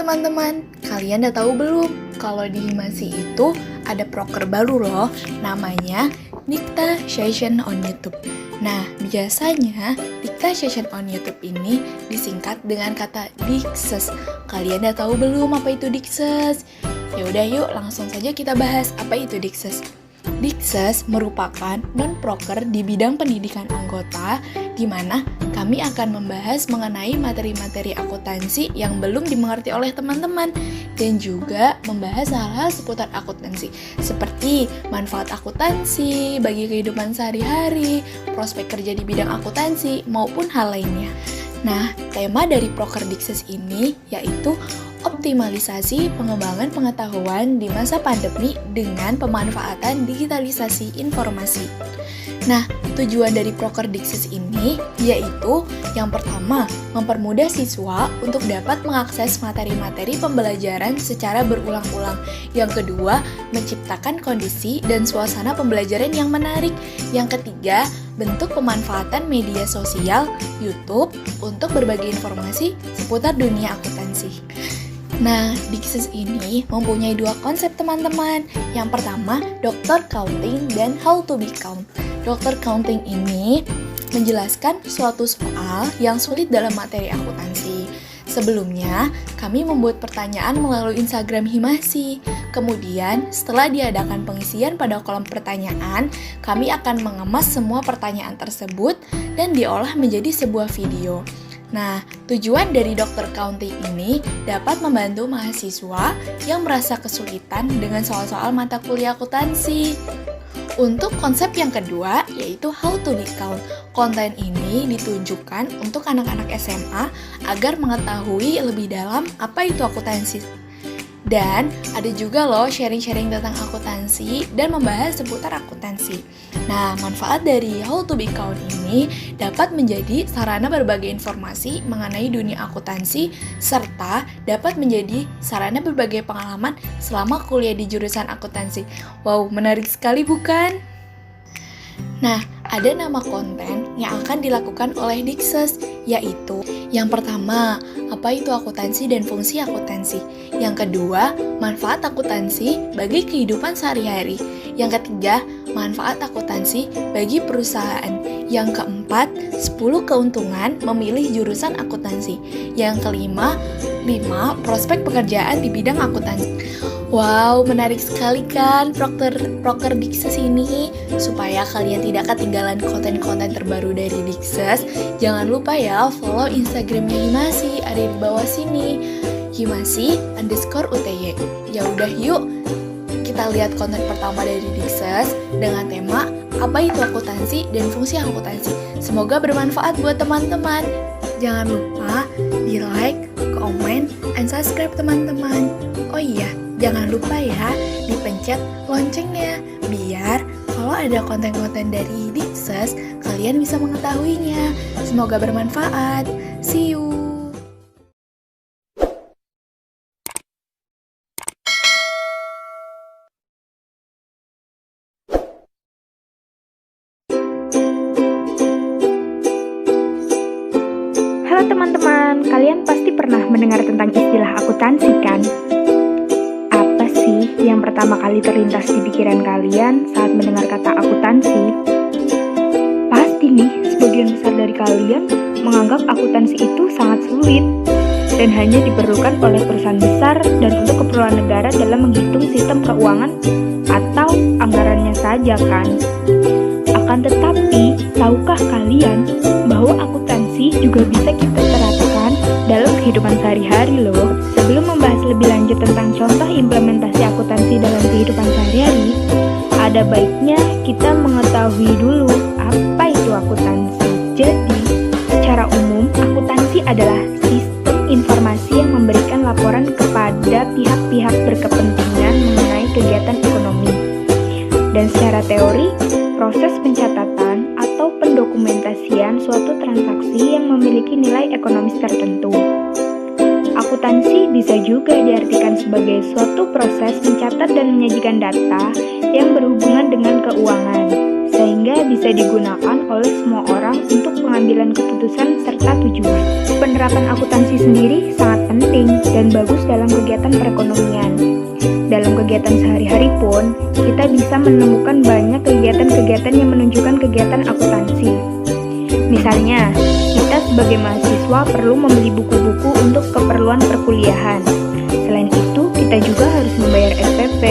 teman-teman, kalian udah tahu belum? Kalau di Himasi itu ada proker baru loh, namanya Dikta Session on YouTube. Nah, biasanya Dikta Session on YouTube ini disingkat dengan kata Dikses. Kalian udah tahu belum apa itu Dikses? Yaudah yuk, langsung saja kita bahas apa itu Dikses. Dikses merupakan non-proker di bidang pendidikan anggota, di mana kami akan membahas mengenai materi-materi akuntansi yang belum dimengerti oleh teman-teman, dan juga membahas hal-hal seputar akuntansi, seperti manfaat akuntansi bagi kehidupan sehari-hari, prospek kerja di bidang akuntansi, maupun hal lainnya. Nah, tema dari proker Dikses ini yaitu optimalisasi pengembangan pengetahuan di masa pandemi dengan pemanfaatan digitalisasi informasi. Nah, tujuan dari proker Dikses ini yaitu yang pertama, mempermudah siswa untuk dapat mengakses materi-materi pembelajaran secara berulang-ulang. Yang kedua, menciptakan kondisi dan suasana pembelajaran yang menarik. Yang ketiga, bentuk pemanfaatan media sosial, YouTube, untuk berbagi informasi seputar dunia akuntansi. Nah, Dikses ini mempunyai dua konsep teman-teman. Yang pertama, Dr. Counting dan How to be Count. Dr. Counting ini menjelaskan suatu soal yang sulit dalam materi akuntansi. Sebelumnya, kami membuat pertanyaan melalui Instagram Himasi. Kemudian, setelah diadakan pengisian pada kolom pertanyaan, kami akan mengemas semua pertanyaan tersebut dan diolah menjadi sebuah video. Nah, tujuan dari Dr. Counting ini dapat membantu mahasiswa yang merasa kesulitan dengan soal-soal mata kuliah akuntansi. Untuk konsep yang kedua, yaitu How to be Count. Konten ini ditujukan untuk anak-anak SMA agar mengetahui lebih dalam apa itu akuntansi. Dan ada juga loh sharing-sharing tentang akuntansi dan membahas seputar akuntansi. Nah, manfaat dari How to be Count ini dapat menjadi sarana berbagi informasi mengenai dunia akuntansi, serta dapat menjadi sarana berbagai pengalaman selama kuliah di jurusan akuntansi. Wow, menarik sekali bukan? Nah, ada nama konten yang akan dilakukan oleh Dikses, yaitu yang pertama, apa itu akuntansi dan fungsi akuntansi. Yang kedua, manfaat akuntansi bagi kehidupan sehari-hari. Yang ketiga, manfaat akuntansi bagi perusahaan. Yang keempat, 10 keuntungan memilih jurusan akuntansi. Yang kelima, 5 prospek pekerjaan di bidang akuntansi. Wow, menarik sekali kan proker Dikses ini. Supaya kalian tidak ketinggalan konten-konten terbaru dari Dikses, jangan lupa ya follow Instagramnya Himasi, ada di bawah sini, Himasi_UTY. Ya udah yuk, kita lihat konten pertama dari Dikses dengan tema apa itu akuntansi dan fungsi akuntansi. Semoga bermanfaat buat teman-teman. Jangan lupa di like, comment, and subscribe teman-teman. Oh iya, jangan lupa ya dipencet loncengnya biar kalau ada konten-konten dari Dikses kalian bisa mengetahuinya. Semoga bermanfaat. See you. Halo teman-teman, kalian pasti pernah mendengar tentang istilah akuntansi kan? Apa sih yang pertama kali terlintas di pikiran kalian saat mendengar kata akuntansi? Pasti nih, sebagian besar dari kalian menganggap akuntansi itu sangat sulit dan hanya diperlukan oleh perusahaan besar dan untuk keperluan negara dalam menghitung sistem keuangan atau anggarannya saja kan? Akan tetapi, tahukah kalian bahwa akuntansi juga bisa kita terapkan dalam kehidupan sehari-hari loh? Sebelum membahas lebih lanjut tentang contoh implementasi akuntansi dalam kehidupan sehari-hari, ada baiknya kita mengetahui dulu apa itu akuntansi. Jadi, secara umum, akuntansi adalah sistem informasi yang memberikan laporan kepada pihak-pihak berkepentingan mengenai kegiatan ekonomi. Dan secara teori, proses pencatatan atau pendokumentasian suatu transaksi yang memiliki nilai ekonomis tertentu. Akuntansi bisa juga diartikan sebagai suatu proses mencatat dan menyajikan data yang berhubungan dengan keuangan, sehingga bisa digunakan oleh semua orang untuk pengambilan keputusan serta tujuan. Penerapan akuntansi sendiri sangat penting dan bagus dalam kegiatan perekonomian. Dalam kegiatan sehari-hari pun, kita bisa menemukan banyak kegiatan-kegiatan yang menunjukkan kegiatan akuntansi. Misalnya, kita sebagai mahasiswa perlu membeli buku-buku untuk keperluan perkuliahan. Selain itu, kita juga harus membayar SPP.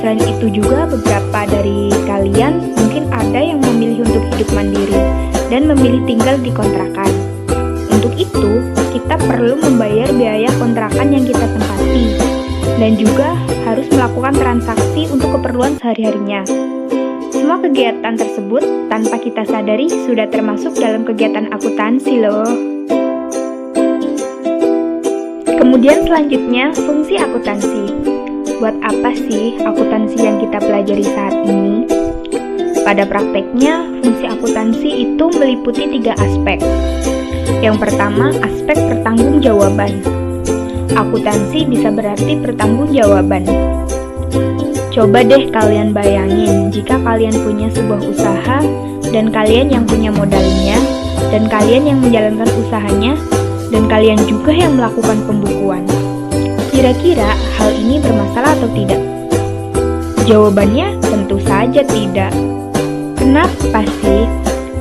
Selain itu juga beberapa dari kalian mungkin ada yang memilih untuk hidup mandiri dan memilih tinggal di kontrakan. Untuk itu, kita perlu membayar biaya kontrakan yang kita tempati dan juga harus melakukan transaksi untuk keperluan sehari-harinya. Semua kegiatan tersebut tanpa kita sadari sudah termasuk dalam kegiatan akuntansi loh. Kemudian selanjutnya, fungsi akuntansi. Buat apa sih akuntansi yang kita pelajari saat ini? Pada prakteknya, fungsi akuntansi itu meliputi 3 aspek. Yang pertama, aspek pertanggungjawaban. Akuntansi bisa berarti pertanggungjawaban. Coba deh kalian bayangin jika kalian punya sebuah usaha dan kalian yang punya modalnya, dan kalian yang menjalankan usahanya, dan kalian juga yang melakukan pembukuan. Kira-kira hal ini bermasalah atau tidak? Jawabannya tentu saja tidak. Kenapa sih?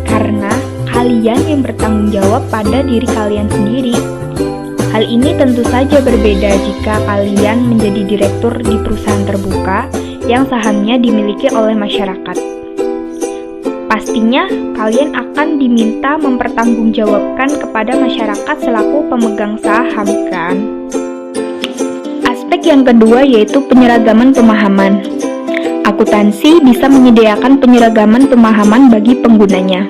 Karena kalian yang bertanggung jawab pada diri kalian sendiri. Hal ini tentu saja berbeda jika kalian menjadi direktur di perusahaan terbuka yang sahamnya dimiliki oleh masyarakat. Pastinya kalian akan diminta mempertanggungjawabkan kepada masyarakat selaku pemegang saham, kan? Aspek yang kedua yaitu penyeragaman pemahaman. Akuntansi bisa menyediakan penyeragaman pemahaman bagi penggunanya.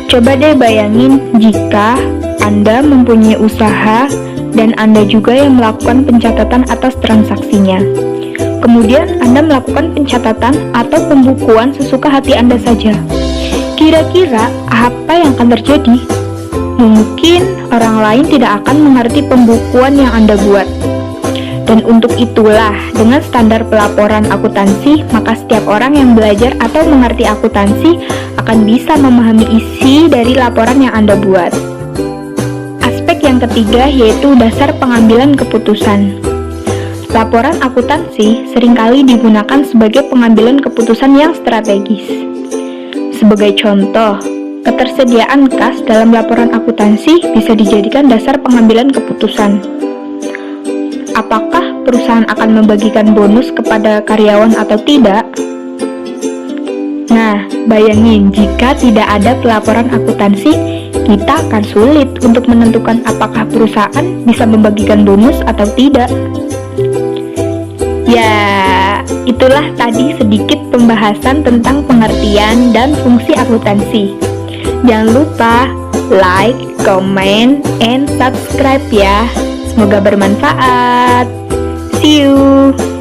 Coba deh bayangin jika Anda mempunyai usaha dan Anda juga yang melakukan pencatatan atas transaksinya. Kemudian Anda melakukan pencatatan atau pembukuan sesuka hati Anda saja. Kira-kira apa yang akan terjadi? Mungkin orang lain tidak akan mengerti pembukuan yang Anda buat. Dan untuk itulah, dengan standar pelaporan akuntansi, maka setiap orang yang belajar atau mengerti akuntansi akan bisa memahami isi dari laporan yang Anda buat. Aspek yang ketiga yaitu dasar pengambilan keputusan. Laporan akuntansi seringkali digunakan sebagai pengambilan keputusan yang strategis. Sebagai contoh, ketersediaan kas dalam laporan akuntansi bisa dijadikan dasar pengambilan keputusan. Apakah perusahaan akan membagikan bonus kepada karyawan atau tidak? Nah, bayangin jika tidak ada pelaporan akuntansi, kita akan sulit untuk menentukan apakah perusahaan bisa membagikan bonus atau tidak. Ya, itulah tadi sedikit pembahasan tentang pengertian dan fungsi akuntansi. Jangan lupa like, comment, and subscribe ya. Semoga bermanfaat. See you.